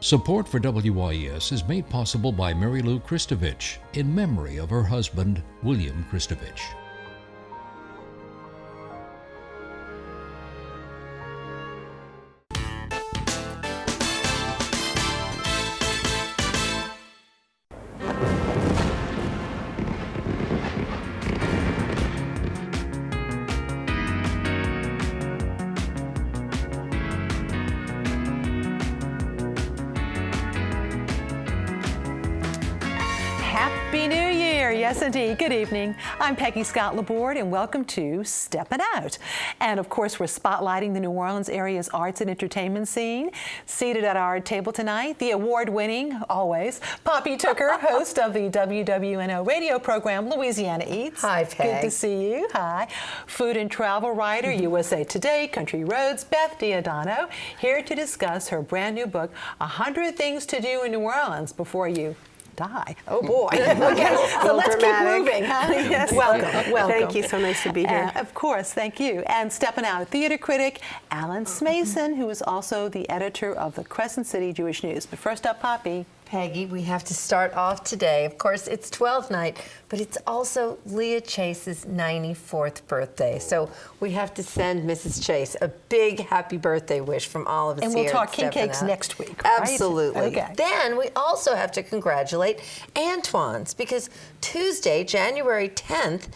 Support for WYES is made possible by Mary Lou Kristovich in memory of her husband, William Kristovich. Happy New Year! Yes, indeed. Good evening. I'm Peggy Scott Laborde, and welcome to Steppin Out. And of course, we're spotlighting the New Orleans area's arts and entertainment scene. Seated at our table tonight, the award-winning, always, Poppy Tooker, host of the WWNO radio program Louisiana Eats. Hi, Peg. Good to see you. Hi. Food and travel writer, USA Today, Country Roads, Beth Diodano, here to discuss her brand new book, 100 Things to Do in New Orleans Before You Die. Oh boy. Okay, so let's keep moving. Huh? Yes. Welcome. Thank you. So nice to be here. Of course. Thank you. And Steppin Out theater critic Alison St, who is also the editor of the Crescent City Jewish News. But first up, Poppy. Peggy, we have to start off today. Of course, it's 12th night, but it's also Leah Chase's 94th birthday. So we have to send Mrs. Chase a big happy birthday wish from all of us here. And we'll talk king Steppin' cakes Out. next week, right? Absolutely. Okay. Then we also have to congratulate Antoine's, because Tuesday, January 10th,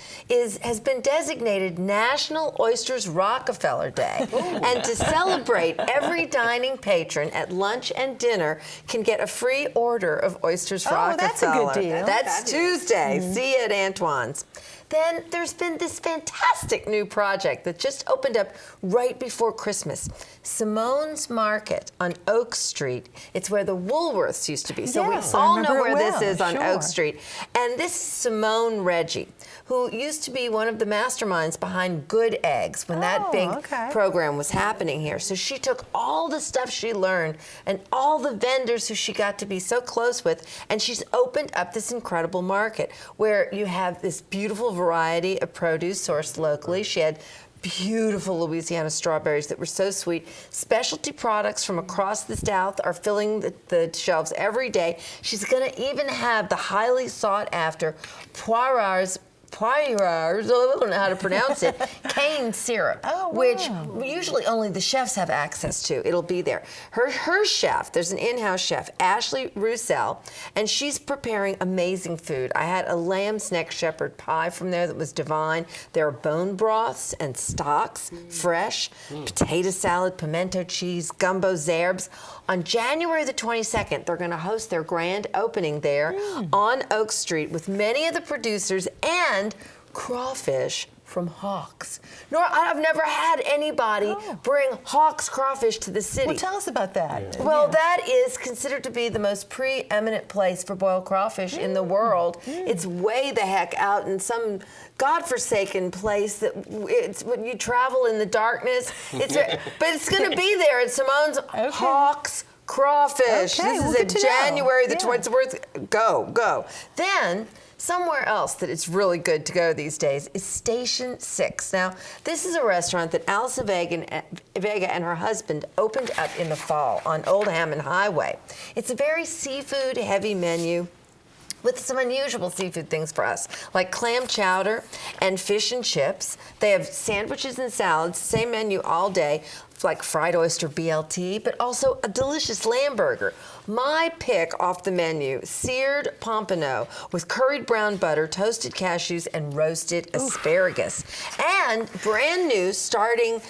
has been designated National Oysters Rockefeller Day. And to celebrate, every dining patron at lunch and dinner can get a free order of oysters Rockefeller. That's a good deal. That's Tuesday. See you at Antoine's. Then there's been this fantastic new project that just opened up right before Christmas. Simone's Market on Oak Street. It's where the Woolworths used to be. So Yes, we I all know remember it where well. this is on Sure. Oak Street. And this is Simone Reggie, who used to be one of the masterminds behind Good Eggs when that big program was happening here. So she took all the stuff she learned and all the vendors who she got to be so close with, and she's opened up this incredible market where you have this beautiful variety of produce sourced locally. She had beautiful Louisiana strawberries that were so sweet. Specialty products from across the South are filling the shelves every day. She's going to even have the highly sought after Poydras, I don't know how to pronounce it, cane syrup, which usually only the chefs have access to. It'll be there. Her chef, there's an in-house chef, Ashley Roussel, and she's preparing amazing food. I had a lamb's neck shepherd pie from there that was divine. There are bone broths and stocks, fresh, potato salad, pimento cheese, gumbo zerbs. On January the 22nd, they're going to host their grand opening there on Oak Street with many of the producers and crawfish from Hawks. Nora, I've never had anybody bring Hawks crawfish to the city. Well, tell us about that. Well, that is considered to be the most preeminent place for boiled crawfish in the world. It's way the heck out in some godforsaken place that it's when you travel in the darkness. But it's going to be there at Simone's Hawks Crawfish. This is in January the 20th. Go. Then, somewhere else that it's really good to go these days is Station 6. Now, this is a restaurant that Alison Vega and her husband opened up in the fall on Old Hammond Highway. It's a very seafood-heavy menu with some unusual seafood things for us, like clam chowder and fish and chips. They have sandwiches and salads, same menu all day, like fried oyster BLT, but also a delicious lamb burger. My pick off the menu, seared pompano with curried brown butter, toasted cashews, and roasted asparagus. And brand new, starting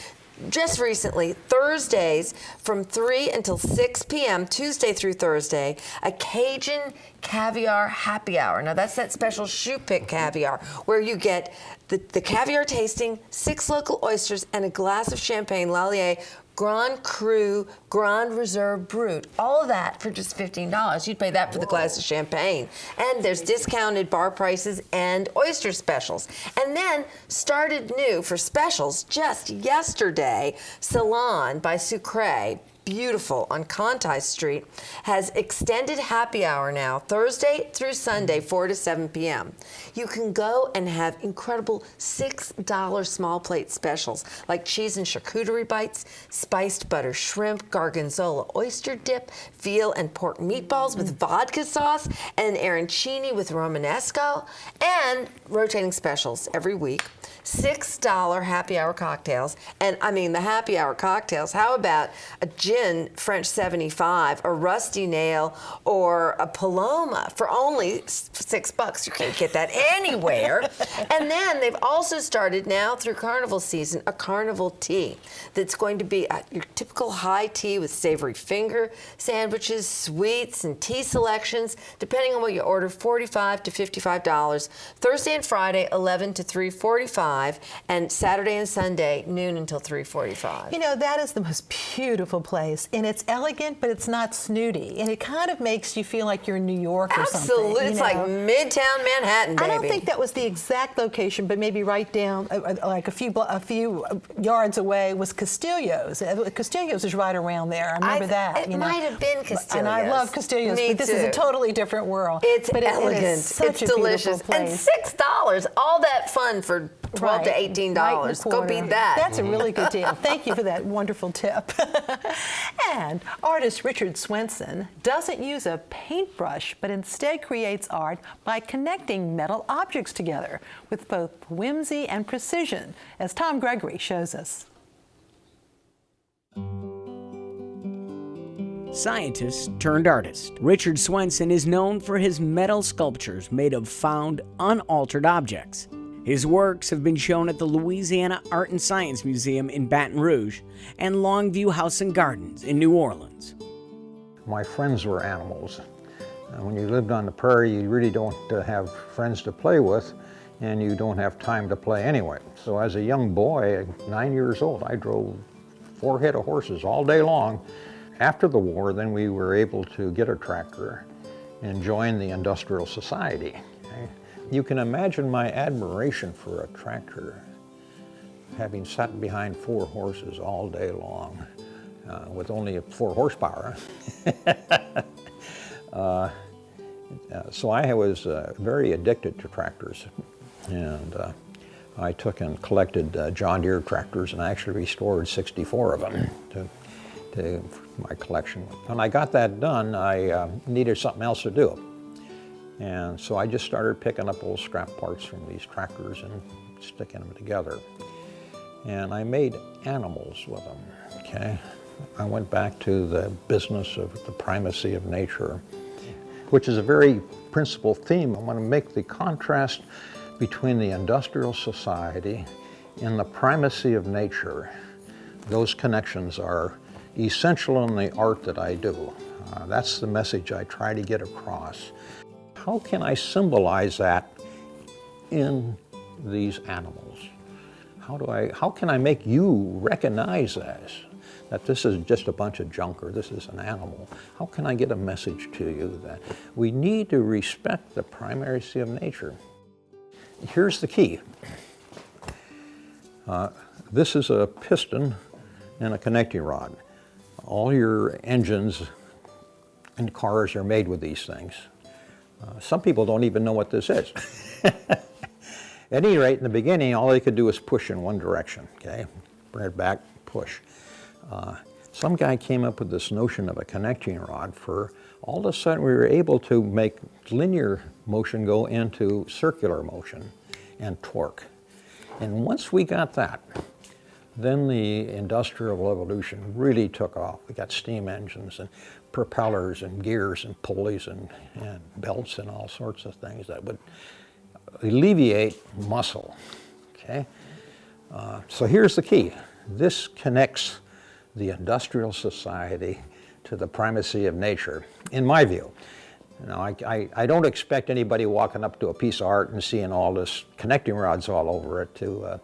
just recently, Thursdays from 3 until 6 p.m., Tuesday through Thursday, a Cajun caviar happy hour. Now, that's that special shoe pick caviar where you get the caviar tasting, 6 local oysters, and a glass of champagne Lallier Grand Cru Grand Reserve Brut. All of that for just $15. You'd pay that for the glass of champagne. And there's discounted bar prices and oyster specials. And then started new for specials just yesterday, Salon by Sucre. beautiful on Conti Street, has extended happy hour now, Thursday through Sunday, 4 to 7 p.m. You can go and have incredible $6 small plate specials like cheese and charcuterie bites, spiced butter shrimp, gorgonzola oyster dip, veal and pork meatballs with vodka sauce, and arancini with romanesco, and rotating specials every week. $6 happy hour cocktails, and I mean the happy hour cocktails. How about a gin French 75, a rusty nail, or a Paloma for only $6? You can't get that anywhere. And then they've also started now through carnival season a carnival tea that's going to be your typical high tea with savory finger sandwiches, sweets, and tea selections, depending on what you order, $45 to $55. Thursday and Friday, 11 to 3:45. And Saturday and Sunday, noon until 3:45. You know, that is the most beautiful place. And it's elegant, but it's not snooty. And it kind of makes you feel like you're in New York or something. Absolutely. It's like Midtown Manhattan, baby. I don't think that was the exact location, but maybe right down, like a few yards away was Castillo's. Castillo's is right around there. I remember that. It might have been Castillo's. And I love Castillo's, Me but this is a totally different world. It's It elegant. is such It's a delicious. place. And $6, all that fun for $12 to $18. Right Go beat that. That's a really good deal. Thank you for that wonderful tip. And artist Richard SWENSON doesn't use a paintbrush, but instead creates art by connecting metal objects together with both whimsy and precision, as Tom Gregory shows us. Scientist turned artist, Richard SWENSON is known for his metal sculptures made of found, unaltered objects. His works have been shown at the Louisiana Art and Science Museum in Baton Rouge and Longview House and Gardens in New Orleans. My friends were animals. When you lived on the prairie, you really don't have friends to play with, and you don't have time to play anyway. So as a young boy, 9 years old, I drove 4 head of horses all day long. After the war, then we were able to get a tractor and join the Industrial Society. You can imagine my admiration for a tractor, having sat behind 4 horses all day long with only 4 horsepower. So I was very addicted to tractors, and I took and collected John Deere tractors, and I actually restored 64 of them to my collection. When I got that done, I needed something else to do. And so I just started picking up old scrap parts from these tractors and sticking them together. And I made animals with them, okay? I went back to the business of the primacy of nature, which is a very principal theme. I want to make the contrast between the industrial society and the primacy of nature. Those connections are essential in the art that I do. That's the message I try to get across. How can I symbolize that in these animals? How can I make you recognize that this is just a bunch of junk or this is an animal? How can I get a message to you that we need to respect the primacy of nature? Here's the key. This is a piston and a connecting rod. All your engines and cars are made with these things. Some people don't even know what this is. At any rate, in the beginning, all they could do was push in one direction, okay? Bring it back, push. Some guy came up with this notion of a connecting rod for all of a sudden we were able to make linear motion go into circular motion and torque. And once we got that, then the industrial revolution really took off. We got steam engines and propellers and gears and pulleys and belts and all sorts of things that would alleviate muscle, okay? So here's the key. This connects the industrial society to the primacy of nature, in my view. Now, I don't expect anybody walking up to a piece of art and seeing all this connecting rods all over it to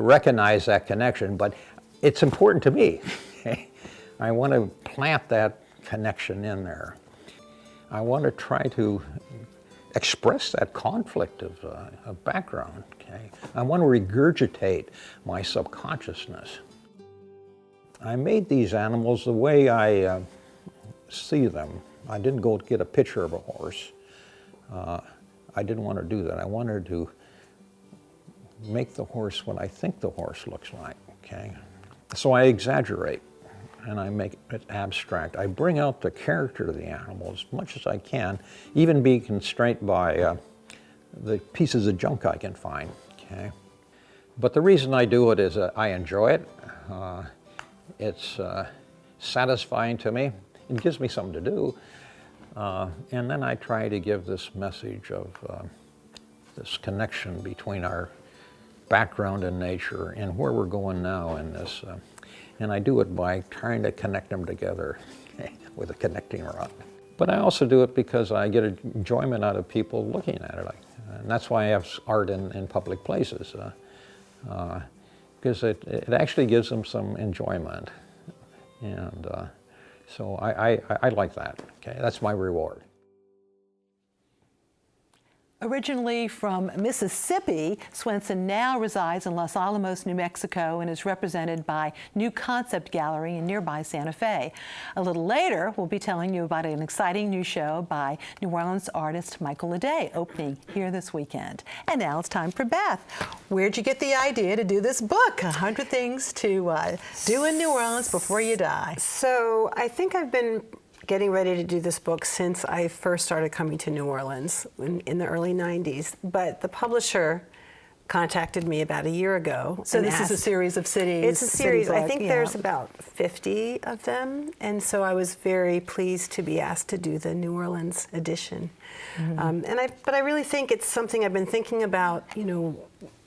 recognize that connection, but it's important to me. I want to plant that connection in there. I want to try to express that conflict of background, okay? I want to regurgitate my subconsciousness. I made these animals the way I see them. I didn't go get a picture of a horse. I didn't want to do that. I wanted to make the horse what I think the horse looks like, okay? So I exaggerate and I make it abstract. I bring out the character of the animal as much as I can, even be constrained by the pieces of junk I can find, okay? But the reason I do it is I enjoy it. It's satisfying to me. It gives me something to do. And then I try to give this message of this connection between our background in nature and where we're going now in this. And I do it by trying to connect them together with a connecting rod. But I also do it because I get enjoyment out of people looking at it. And that's why I have art in public places. Because it actually gives them some enjoyment. And so I like that. Okay, that's my reward. Originally from Mississippi, Swenson now resides in Los Alamos, New Mexico, and is represented by New Concept Gallery in nearby Santa Fe. A little later, we'll be telling you about an exciting new show by New Orleans artist Michael Leday, opening here this weekend. And now it's time for Beth. Where'd you get the idea to do this book, 100 Things to Do in New Orleans Before You Die? So I think I've been getting ready to do this book since I first started coming to New Orleans in the early 90s. But the publisher contacted me about a year ago. So this is a series of cities? It's a series. I think there's about 50 of them. And so I was very pleased to be asked to do the New Orleans edition. But I really think it's something I've been thinking about. You know,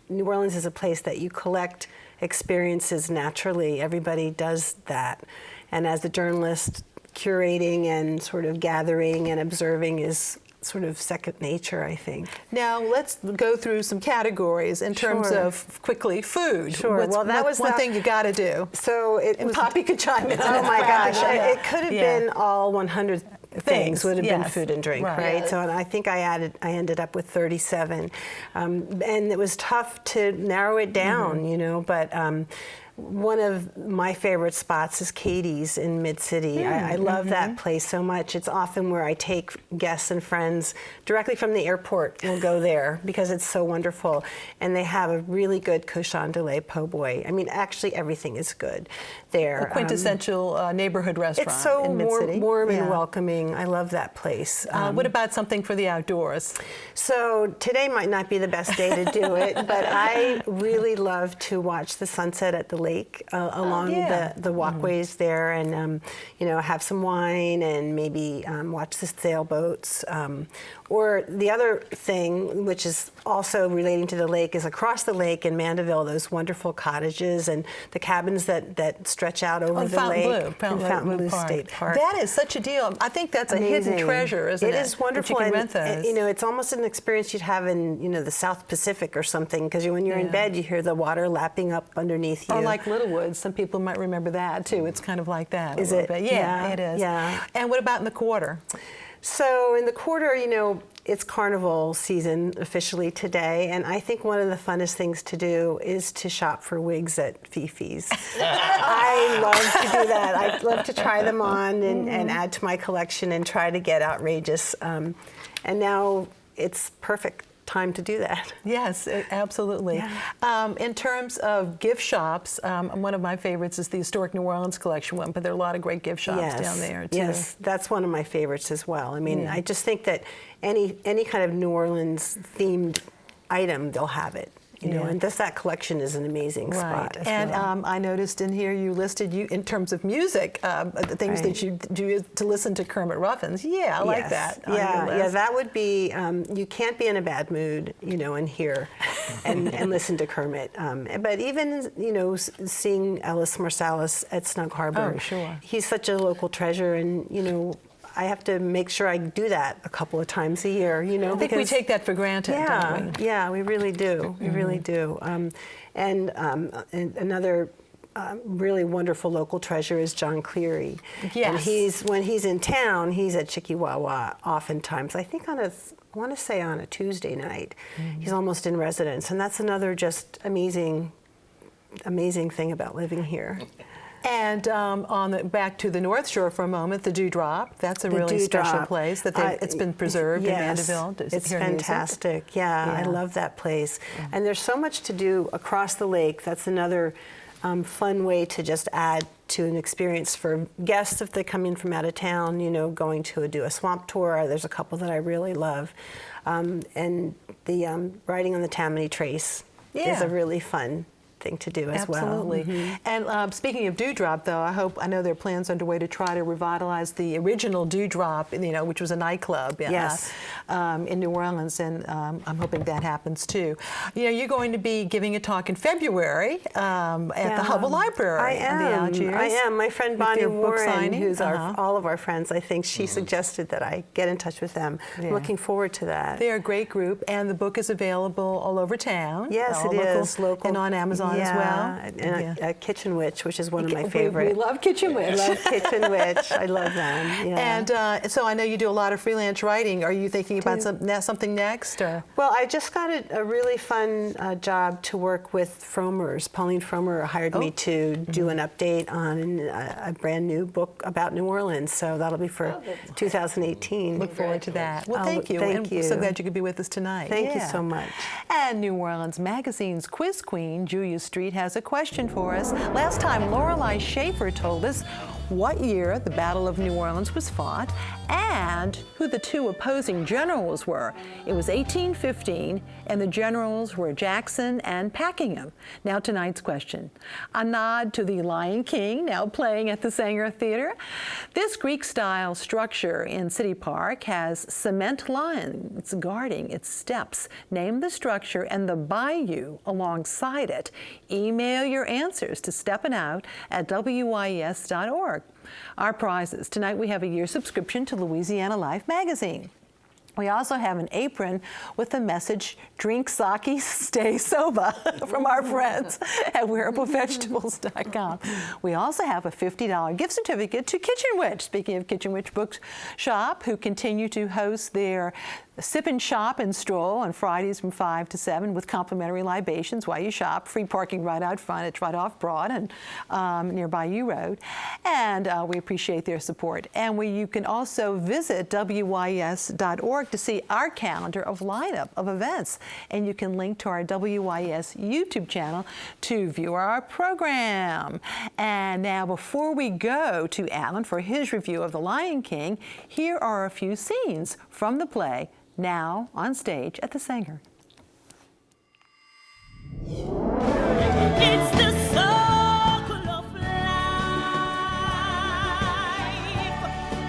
New Orleans is a place that you collect experiences naturally. Everybody does that. And as a journalist, curating and sort of gathering and observing is sort of second nature, I think. Now let's go through some categories in terms of quickly food. Sure. Well, that was one thing you got to do. So it was, Poppy could chime in. Oh my gosh! It could have been all 100 things would have been food and drink, right? Yes. So I think I ended up with 37, and it was tough to narrow it down, you know, but. One of my favorite spots is Cady's in Mid-City. I love that place so much. It's often where I take guests and friends directly from the airport. We'll go there because it's so wonderful. And they have a really good cochon de lait po' boy. I mean, actually everything is good there. A quintessential neighborhood restaurant it's so in Mid-City. warm and welcoming. I love that place. What about something for the outdoors? So today might not be the best day to do it, but I really love to watch the sunset at the lake along the walkways there, and you know, have some wine and maybe watch the sailboats. Or the other thing, which is also relating to the lake, is across the lake in Mandeville, those wonderful cottages and the cabins that stretch out over the lake. Fontainebleau Bleu State Park. That is such a deal. I think that's amazing. A hidden treasure, isn't it? It is wonderful. That you can rent those. You know, it's almost an experience you'd have in, you know, the South Pacific or something, because when you're in bed, you hear the water lapping up underneath you. Or like Littlewoods. Some people might remember that too. It's kind of like that. Is it? Yeah, it is. Yeah. And what about in the quarter? So in the quarter, you know, it's carnival season officially today, and I think one of the funnest things to do is to shop for wigs at Fifi's. I love to do that. I love to try them on and add to my collection and try to get outrageous. And now it's perfect time to do that. Yes, absolutely. Yeah. In terms of gift shops, one of my favorites is the Historic New Orleans Collection one, but there are a lot of great gift shops down there too. Yes, that's one of my favorites as well. I mean, I just think that any kind of New Orleans themed item, they'll have it. You know, and that collection is an amazing spot. And I noticed in here you listed, in terms of music, the things that you do to listen to Kermit Ruffins. Yeah, I like that. Yeah, that would be. You can't be in a bad mood, you know, and hear and listen to Kermit. But even, you know, seeing Ellis Marsalis at Snug Harbor. Oh, sure. He's such a local treasure, and you know, I have to make sure I do that a couple of times a year, you know. I think we take that for granted, don't we? Yeah, we really do. We really do. And another really wonderful local treasure is John Cleary. Yes. And when he's in town, he's at Chiquiwawa oftentimes. I think I want to say on a Tuesday night. He's almost in residence, and that's another just amazing thing about living here. And back to the North Shore for a moment, the Dewdrop. That's a really special place that it's been preserved in Mandeville. It's fantastic. Yeah, I love that place. Yeah. And there's so much to do across the lake. That's another fun way to just add to an experience for guests if they come in from out of town, you know, going to do a swamp tour. There's a couple that I really love. And the riding on the Tammany Trace is a really fun thing to do as well. Absolutely. And speaking of Dewdrop, though, I know there are plans underway to try to revitalize the original Dewdrop, you know, which was a nightclub in New Orleans, and I'm hoping that happens too. You know, you're going to be giving a talk in February at the Hubbell Library. I am. My friend Bonnie Warren, who's all of our friends, I think, she suggested that I get in touch with them. I'm looking forward to that. They're a great group, and the book is available all over town. Yes, it is. Local. And on Amazon as well. And Kitchen Witch, which is one of my favorite. We love Kitchen Witch. I love Kitchen Witch. I love them. Yeah. And so I know you do a lot of freelance writing. Are you thinking about something next? Or? Well, I just got a really fun job to work with Frommer's. Pauline Frommer hired me to do an update on a brand new book about New Orleans. So that'll be for 2018. Look forward to that. Well, thank you. Thank you. So glad you could be with us tonight. Thank you so much. And New Orleans Magazine's quiz queen, Julia Street, has a question for us. Last time, Lorelei Schaefer told us what year the Battle of New Orleans was fought and who the two opposing generals were. It was 1815, and the generals were Jackson and Packingham. Now tonight's question. A nod to the Lion King, now playing at the Sanger Theater. This Greek-style structure in City Park has cement lions guarding its steps. Name the structure and the bayou alongside it. Email your answers to steppinout@wyes.org. Our prizes. Tonight we have a year subscription to Louisiana Life magazine. We also have an apron with the message, drink sake, stay soba, from our friends at wearablevegetables.com. We also have a $50 gift certificate to Kitchen Witch. Speaking of Kitchen Witch Bookshop, who continue to host their Sip and Shop and Stroll on Fridays from 5 to 7 with complimentary libations while you shop. Free parking right out front. It's right off Broad and near Bayou Road. And we appreciate their support. And you can also visit WYES.org to see our calendar of lineup of events. And you can link to our WYES YouTube channel to view our program. And now before we go to Alan for his review of The Lion King, here are a few scenes from the play, now on stage at the Sanger. It's the circle of life,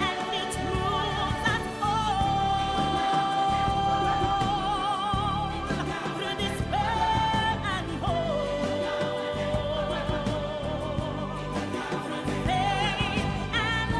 and it moves us all through despair and hope, through faith and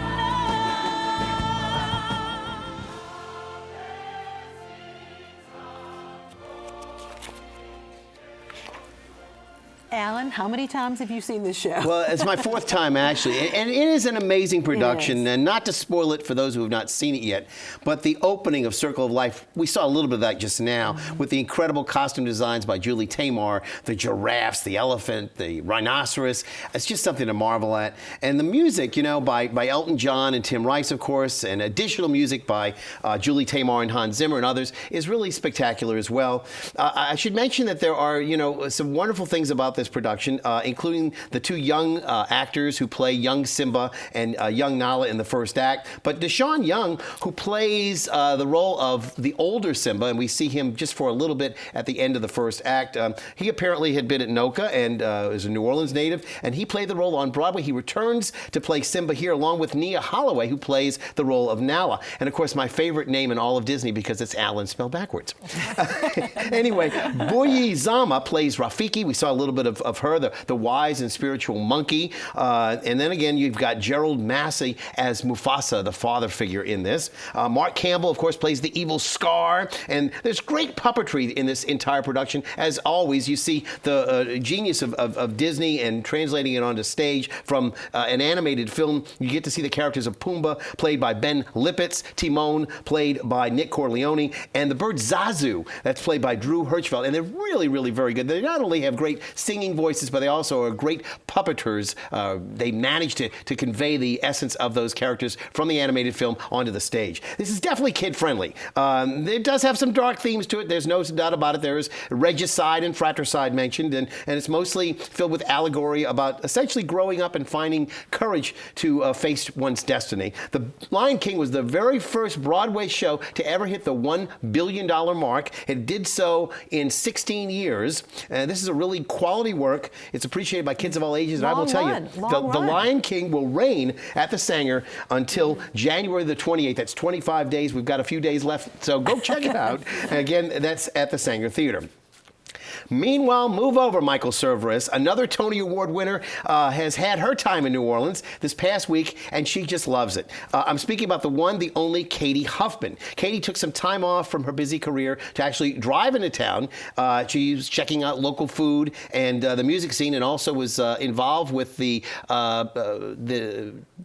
Alan, how many times have you seen this show? Well, it's my fourth time, actually. And it is an amazing production. And not to spoil it for those who have not seen it yet, but the opening of Circle of Life, we saw a little bit of that just now with the incredible costume designs by Julie Taymor, the giraffes, the elephant, the rhinoceros. It's just something to marvel at. And the music, you know, by Elton John and Tim Rice, of course, and additional music by Julie Taymor and Hans Zimmer and others is really spectacular as well. I should mention that there are, you know, some wonderful things about this production, including the two young actors who play young Simba and young Nala in the first act. But Deshaun Young, who plays the role of the older Simba, and we see him just for a little bit at the end of the first act. He apparently had been at NOCA and is a New Orleans native, and he played the role on Broadway. He returns to play Simba here along with Nia Holloway, who plays the role of Nala. And of course, my favorite name in all of Disney because it's Alan spelled backwards. Anyway, Boye Zama plays Rafiki. We saw a little bit of her, the wise and spiritual monkey. And then again, you've got Gerald Massey as Mufasa, the father figure in this. Mark Campbell, of course, plays the evil Scar. And there's great puppetry in this entire production. As always, you see the genius of Disney and translating it onto stage from an animated film. You get to see the characters of Pumbaa, played by Ben Lippitz, Timon, played by Nick Corleone, and the bird Zazu, that's played by Drew Hirschfeld. And they're really, really very good. They not only have great singing singing voices, but they also are great puppeteers. They manage to convey the essence of those characters from the animated film onto the stage. This is definitely kid-friendly. It does have some dark themes to it. There's no doubt about it. There is regicide and fratricide mentioned, and it's mostly filled with allegory about essentially growing up and finding courage to face one's destiny. The Lion King was the very first Broadway show to ever hit the $1 billion mark. It did so in 16 years. This is a really quality work. It's appreciated by kids of all ages, and I will tell you, the Lion King will reign at the Sanger until January the 28th. That's 25 days. We've got a few days left, so go check it out. Again, that's at the Sanger Theater. Meanwhile, move over, Michael Cerveris. Another Tony Award winner has had her time in New Orleans this past week, and she just loves it. I'm speaking about the one, the only Cady Huffman. Cady took some time off from her busy career to actually drive into town. She was checking out local food and the music scene, and also was involved with the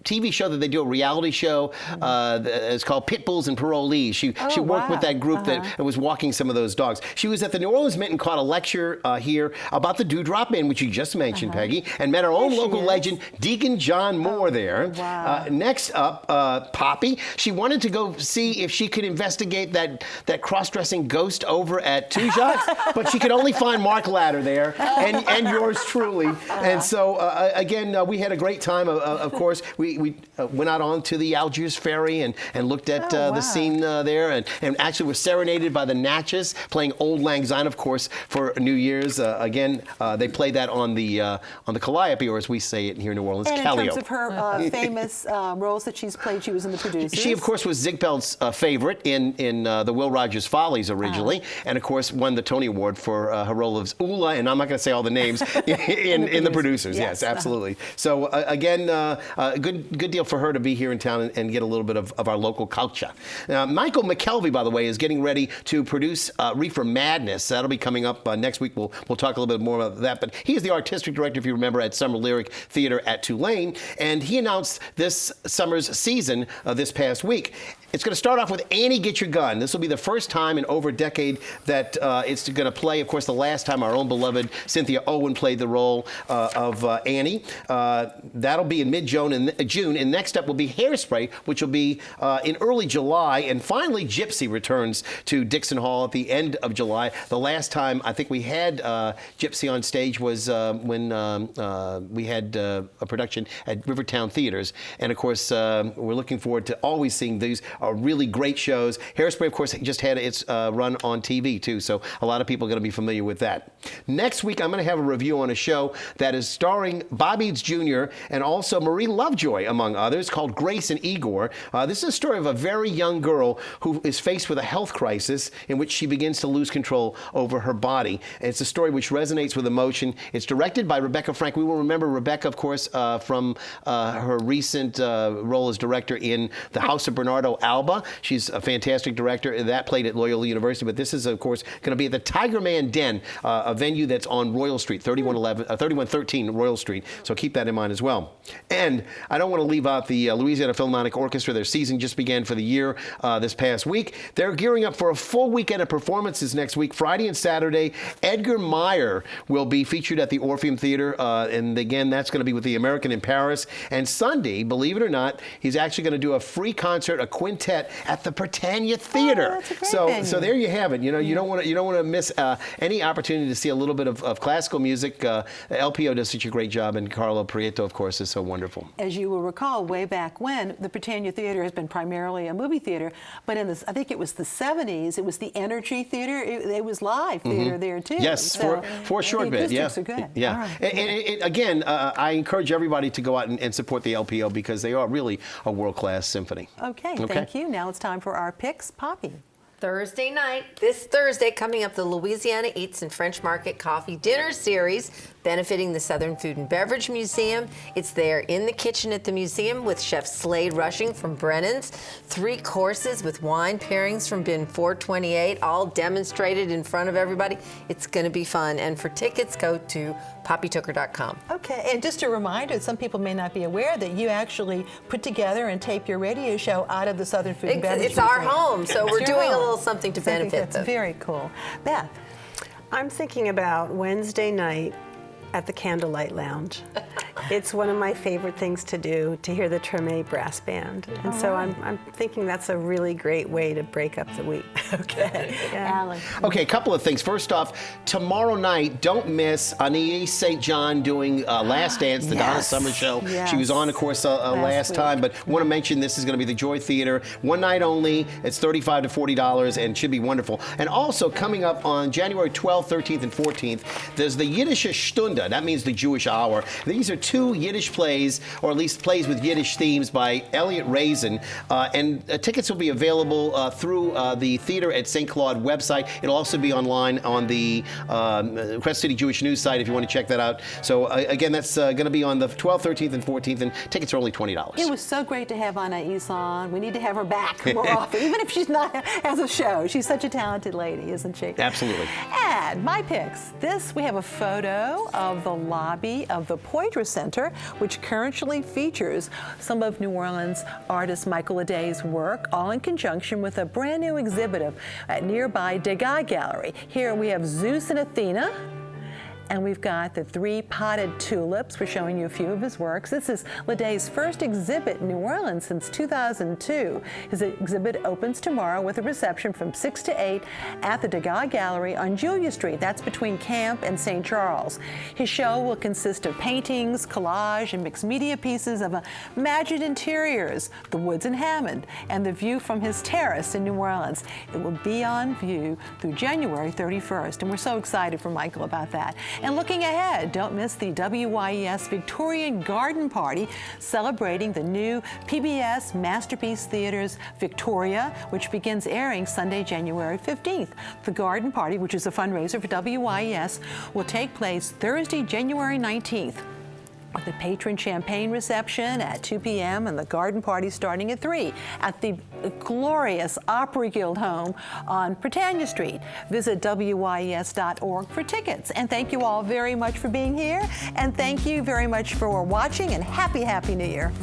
TV show that they do, a reality show. It's called Pitbulls and Parolees. She worked with that group that was walking some of those dogs. She was at the New Orleans Mint and caught a lecture here about the Dewdrop Man, which you just mentioned, Peggy, and met our own local legend, Deacon John Moore there. Wow. Next up, Poppy. She wanted to go see if she could investigate that cross-dressing ghost over at Tujat's, but she could only find Mark Ladder there, and yours truly. And so, again, we had a great time. Of course, we went out onto the Algiers Ferry and looked at the scene there, and actually were serenaded by the Natchez playing Old Lang Syne, of course, for New Year's. Again, they played that on the Calliope, or as we say it here in New Orleans, and Callio. in terms of her famous roles that she's played, she was in The Producers. She, of course, was Ziegfeld's favorite in the Will Rogers Follies originally, and of course won the Tony Award for her role of Ula, and I'm not going to say all the names, in The Producers. Yes, absolutely. So again, a good deal for her to be here in town and get a little bit of our local culture. Michael McKelvey, by the way, is getting ready to produce Reefer Madness. That'll be coming up next week. We'll talk a little bit more about that. But he is the artistic director, if you remember, at Summer Lyric Theater at Tulane, and he announced this summer's season this past week. It's going to start off with Annie, Get Your Gun. This will be the first time in over a decade that it's going to play. Of course, the last time our own beloved Cynthia Owen played the role of Annie. That'll be in mid-June, and next up will be Hairspray, which will be in early July. And finally, Gypsy returns to Dixon Hall at the end of July. The last time I think we had Gypsy on stage was when we had a production at Rivertown Theaters. And of course, we're looking forward to always seeing these really great shows. Hairspray, of course, just had its run on TV, too, so a lot of people are going to be familiar with that. Next week, I'm going to have a review on a show that is starring Bob Eads Jr. and also Marie Lovejoy, among others, called Grace and Igor. This is a story of a very young girl who is faced with a health crisis in which she begins to lose control over her body. And it's a story which resonates with emotion. It's directed by Rebecca Frank. We will remember Rebecca, of course, from her recent role as director in The House of Bernardo Alba. She's a fantastic director. That played at Loyola University, but this is, of course, going to be at the Tiger Man Den, a venue that's on Royal Street, 3113 Royal Street. So keep that in mind as well. And I don't want to leave out the Louisiana Philharmonic Orchestra. Their season just began for the year this past week. They're gearing up for a full weekend of performances next week, Friday and Saturday. Edgar Meyer will be featured at the Orpheum Theater, and again, that's going to be with the American in Paris. And Sunday, believe it or not, he's actually going to do a free concert, a quintet at the Britannia Theater. That's a great venue. So there you have it. You know, you don't want to miss any opportunity to see a little bit of classical music. LPO does such a great job, and Carlo Prieto, of course, is so wonderful. As you will recall, way back when, the Britannia Theater has been primarily a movie theater, but in I think it was the 70s, it was the Energy Theater. It was live theater there too. Yes, so for a short bit. The acoustics are good. Yeah. All right. And again, I encourage everybody to go out and support the LPO because they are really a world-class symphony. Okay, thank you. Now it's time for our picks. Poppy. Thursday night, this Thursday, coming up, the Louisiana Eats and French Market Coffee Dinner Series, benefiting the Southern Food and Beverage Museum. It's there in the kitchen at the museum with Chef Slade Rushing from Brennan's. 3 courses with wine pairings from Bin 428, all demonstrated in front of everybody. It's going to be fun. And for tickets, go to poppytooker.com. Okay, and just a reminder, some people may not be aware that you actually put together and tape your radio show out of the Southern Food and Beverage It's our Museum. home, so we're doing a little something to benefit That's them. very cool. Beth. I'm thinking about Wednesday night at the Candlelight Lounge. It's one of my favorite things to do, to hear the Treme Brass Band. And so I'm thinking that's a really great way to break up the week. Okay. Alan. Okay, a couple of things. First off, tomorrow night, don't miss Anais St. doing Last Dance, the Donna Yes. Summer Show. Yes. She was on, of course, last time, but want to mention this is going to be the Joy Theater. One night only. It's $35 to $40 and should be wonderful. And also coming up on January 12th, 13th, and 14th, there's the Yiddish Stunde. That means the Jewish hour. These are two Yiddish plays, or at least plays with Yiddish themes by Elliot Raisin. And tickets will be available through the Theater at St. Claude website. It'll also be online on the Crest City Jewish News site if you want to check that out. So again, that's going to be on the 12th, 13th, and 14th, and tickets are only $20. It was so great to have Anais on. We need to have her back more often, even if she's not as a show. She's such a talented lady, isn't she? Absolutely. And my picks. We have a photo of the lobby of the Poydras Center, which currently features some of New Orleans artist Michael Aday's work, all in conjunction with a brand new exhibit at nearby Degas Gallery. Here we have Zeus and Athena. And we've got the 3 potted tulips. We're showing you a few of his works. This is Leday's first exhibit in New Orleans since 2002. His exhibit opens tomorrow with a reception from 6 to 8 at the Degas Gallery on Julia Street. That's between Camp and St. Charles. His show will consist of paintings, collage, and mixed media pieces of imagined interiors, the woods in Hammond, and the view from his terrace in New Orleans. It will be on view through January 31st, and we're so excited for Michael about that. And looking ahead, don't miss the WYES Victorian Garden Party, celebrating the new PBS Masterpiece Theater's Victoria, which begins airing Sunday, January 15th. The Garden Party, which is a fundraiser for WYES, will take place Thursday, January 19th. With a patron champagne reception at 2 p.m. and the garden party starting at 3 at the glorious Opry Guild home on Britannia Street. Visit WYES.org for tickets. And thank you all very much for being here. And thank you very much for watching, and happy New Year.